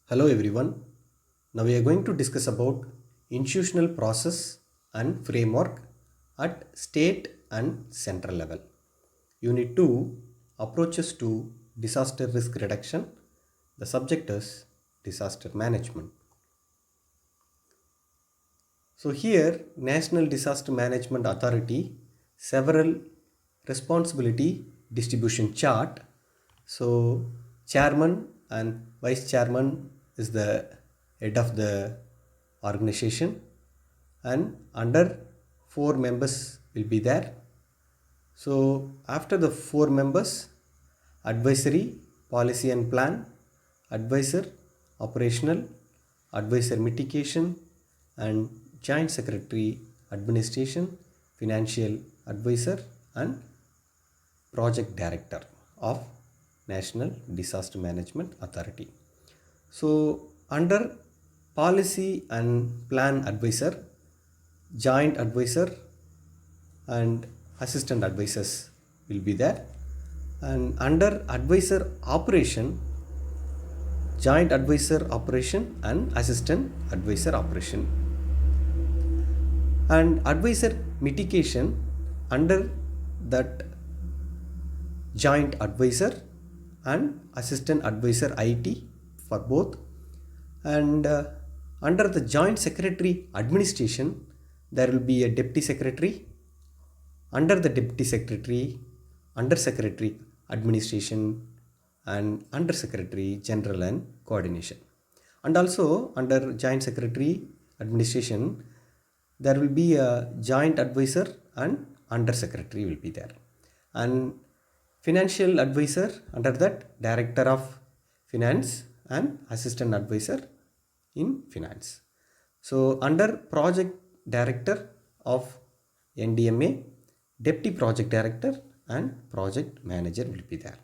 Hello everyone. Now we are going to discuss about institutional process and framework at state and central level. Unit 2 approaches to disaster risk reduction. The subject is disaster management. So here National Disaster Management Authority several responsibility distribution chart. So chairman and vice chairman is the head of the organization, and under four members will be there. So after the four members, advisory, policy and plan, advisor, operational, advisor mitigation, and joint secretary, administration, financial advisor, and project director of National Disaster Management Authority. So under policy and plan advisor, joint advisor and assistant advisors will be there, and under advisor operation, joint advisor operation and assistant advisor operation, and advisor mitigation under that joint advisor and assistant advisor IT for both, and under the joint secretary administration there will be a deputy secretary, under the deputy secretary, under secretary administration, and under secretary general and coordination. And also under joint secretary administration there will be a joint advisor and under secretary will be there, and financial advisor under that director of finance and assistant advisor in finance. So under project director of NDMA, deputy project director and project manager will be there.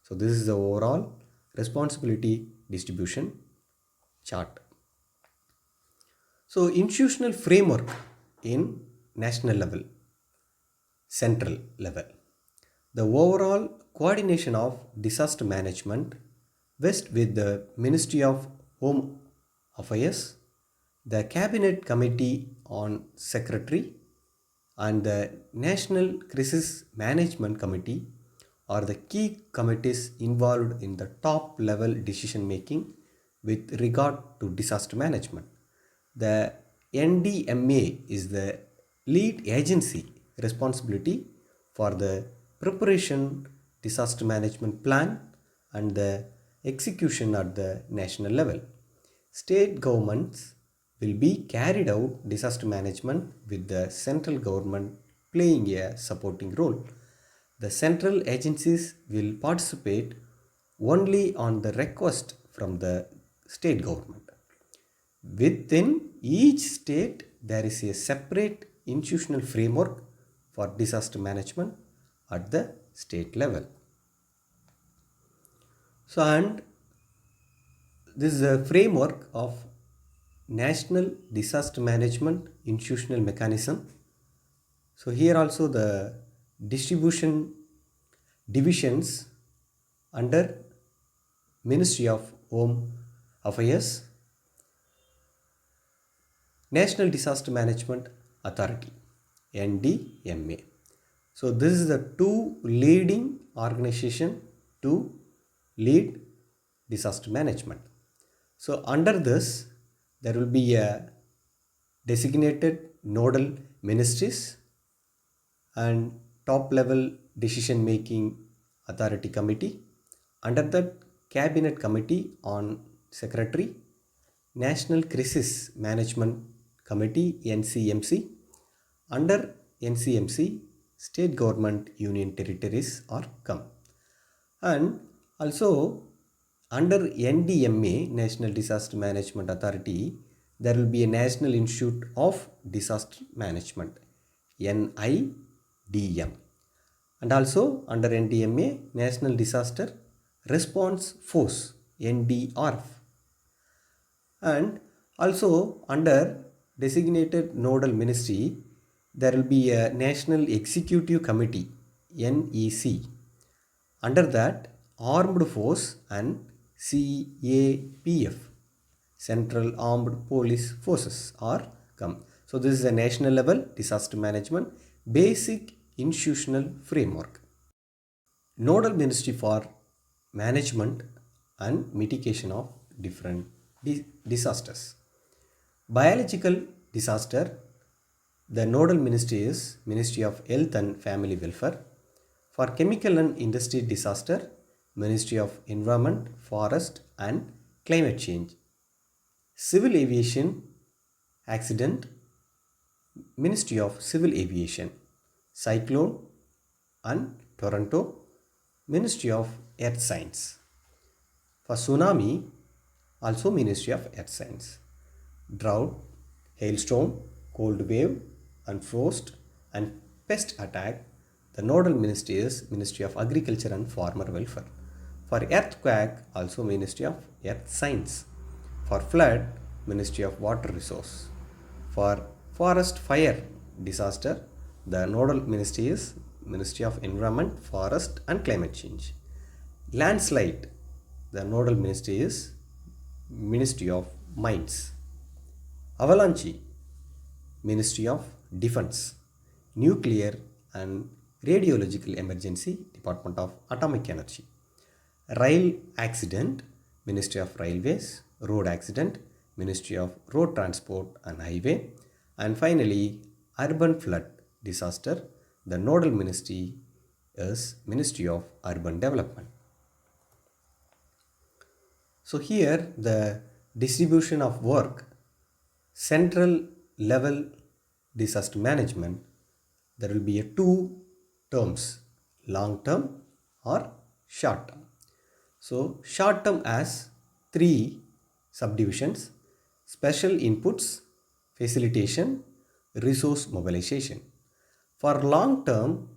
So this is the overall responsibility distribution chart. So institutional framework in national level, central level. The overall coordination of disaster management rests with the Ministry of Home Affairs, the Cabinet Committee on Secretary, and the National Crisis Management Committee are the key committees involved in the top level decision making with regard to disaster management. The NDMA is the lead agency responsibility for the preparation disaster management plan and the execution at the national level. State governments will be carried out disaster management with the central government playing a supporting role. The central agencies will participate only on the request from the state government. Within each state, there is a separate institutional framework for disaster management at the state level. So, and this is a framework of National Disaster Management Institutional Mechanism. So, here also the distribution divisions under Ministry of Home Affairs, National Disaster Management Authority, NDMA. So this is the two leading organization to lead disaster management. So under this there will be a designated nodal ministries and top level decision making authority committee, under that cabinet committee on secretary, National Crisis Management Committee NCMC, under NCMC state government union territories are come, and also under NDMA National Disaster Management Authority there will be a National Institute of Disaster Management NIDM, and also under NDMA National Disaster Response Force NDRF, and also under designated nodal ministry there will be a National Executive Committee NEC, under that Armed Force and CAPF Central Armed Police Forces are come. So this is a national level disaster management basic institutional framework. Nodal ministry for management and mitigation of different disasters. Biological disaster, the nodal ministry is Ministry of Health and Family Welfare. For chemical and industry disaster, Ministry of Environment, Forest and Climate Change. Civil aviation accident, Ministry of Civil Aviation. Cyclone and Toronto, Ministry of Earth Science. For tsunami, also Ministry of Earth Science. Drought, hailstorm, cold wave and frost and pest attack, the nodal ministry is Ministry of Agriculture and Farmer Welfare. For earthquake, also Ministry of Earth Science. For flood, Ministry of Water Resource. For forest fire disaster, the nodal ministry is Ministry of Environment, Forest and Climate Change. Landslide, the nodal ministry is Ministry of Mines. Avalanche, Ministry of Defense. Nuclear and Radiological Emergency, Department of Atomic Energy. Rail accident, Ministry of Railways. Road accident, Ministry of Road Transport and Highway. And finally, urban flood disaster, the nodal ministry is Ministry of Urban Development. So here the distribution of work, central level disaster management, there will be two terms, long term or short term. So short term has three subdivisions: special inputs, facilitation, resource mobilization. For long term,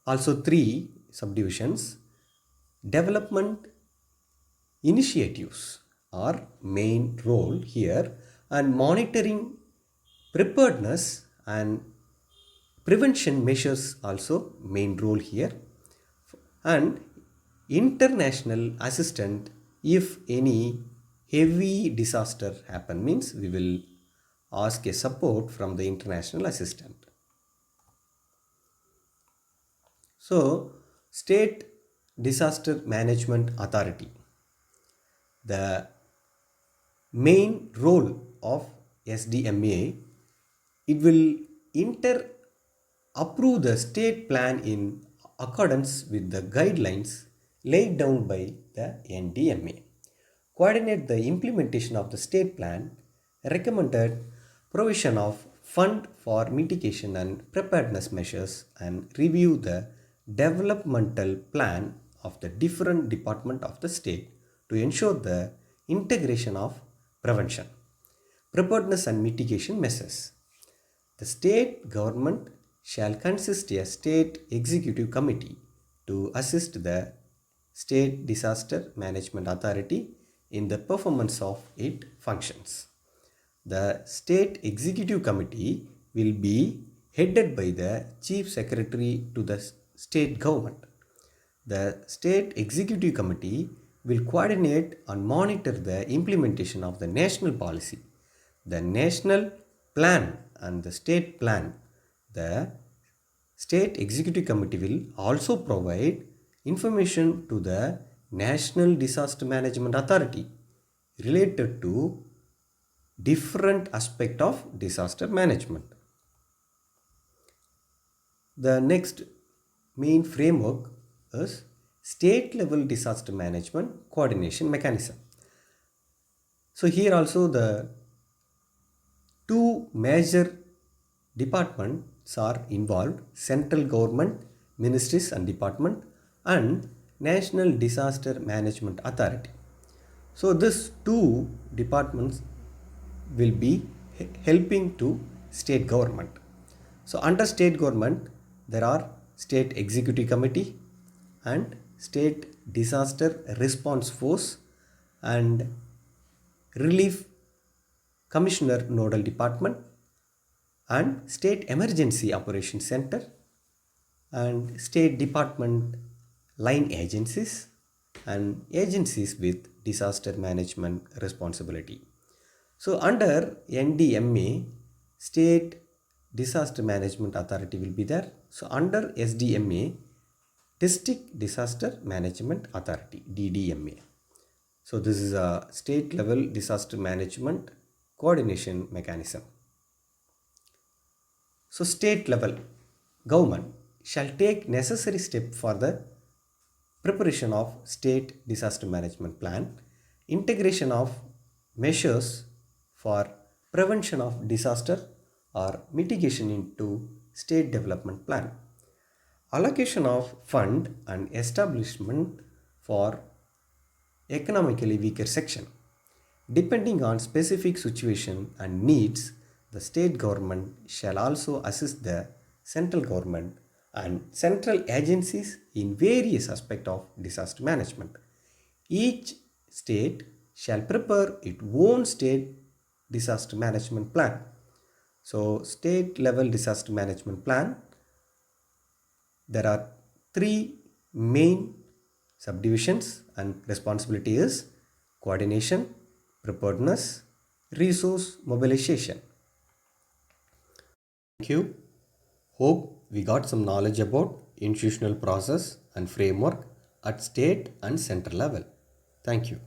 also three subdivisions: development initiatives are main role here, and monitoring preparedness and prevention measures also main role here, and international assistance if any heavy disaster happen, means we will ask a support from the international assistant. So state disaster management authority, the main role of SDMA, it will approve the state plan in accordance with the guidelines laid down by the NDMA, coordinate the implementation of the state plan, recommended provision of fund for mitigation and preparedness measures, and review the developmental plan of the different department of the state to ensure the integration of prevention, preparedness and mitigation measures. The state government shall consist a state executive committee to assist the state disaster management authority in the performance of its functions. The state executive committee will be headed by the chief secretary to the state government. The state executive committee will coordinate and monitor the implementation of the national policy, the national plan and the state plan. The state executive committee will also provide information to the National Disaster Management Authority related to different aspect of disaster management. The next main framework is state level disaster management coordination mechanism. So here also the two major departments are involved: central government ministries and department and National Disaster Management Authority. So these two departments will be helping to state government. So under state government there are state executive committee and state disaster response force and relief commissioner nodal department and state emergency operations center and state department line agencies and agencies with disaster management responsibility. So under NDMA, State Disaster Management Authority will be there. So under SDMA, District Disaster Management Authority, DDMA. So this is a state level disaster management coordination mechanism. So state level government shall take necessary step for the preparation of state disaster management plan, integration of measures for prevention of disaster or mitigation into state development plan, allocation of fund and establishment for economically weaker section. Depending on specific situation and needs, the state government shall also assist the central government and central agencies in various aspects of disaster management. Each state shall prepare its own state disaster management plan. So, state level disaster management plan, there are three main subdivisions and responsibility is coordination, preparedness, resource mobilization. Thank you. Hope we got some knowledge about institutional process and framework at state and central level. Thank you.